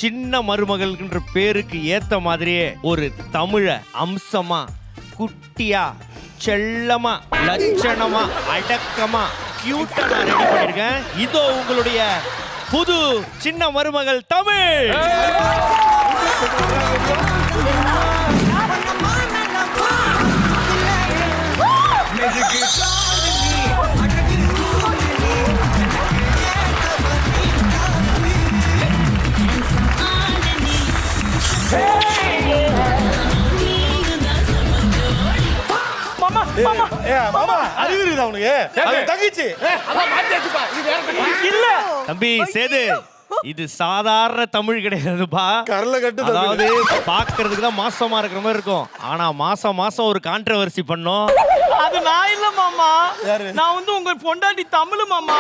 சின்ன மருமகள்ன்ற பேருக்கு ஏத்த மாதிரியே ஒரு தமிழ அம்சமா குட்டியா செல்லமா லட்சணமா அடக்கமா கியூட்டா நான் ரெடி பண்ணிருக்கேன். இதோ உங்களுடைய புது சின்ன மருமகள் தமிழ். தம்பி சேது, இது சாதாரண தமிழ் கிடையாதுப்பா. அதாவது பாக்குறதுக்கு தான் மாசமா இருக்கிற மாதிரி இருக்கும், ஆனா மாசம் மாசம் ஒரு கான்ட்ரவர்சி பண்ணோம். அது நான் இல்ல மாமா, நான் வந்து உங்க பொண்டாட்டி தமிழ் மாமா.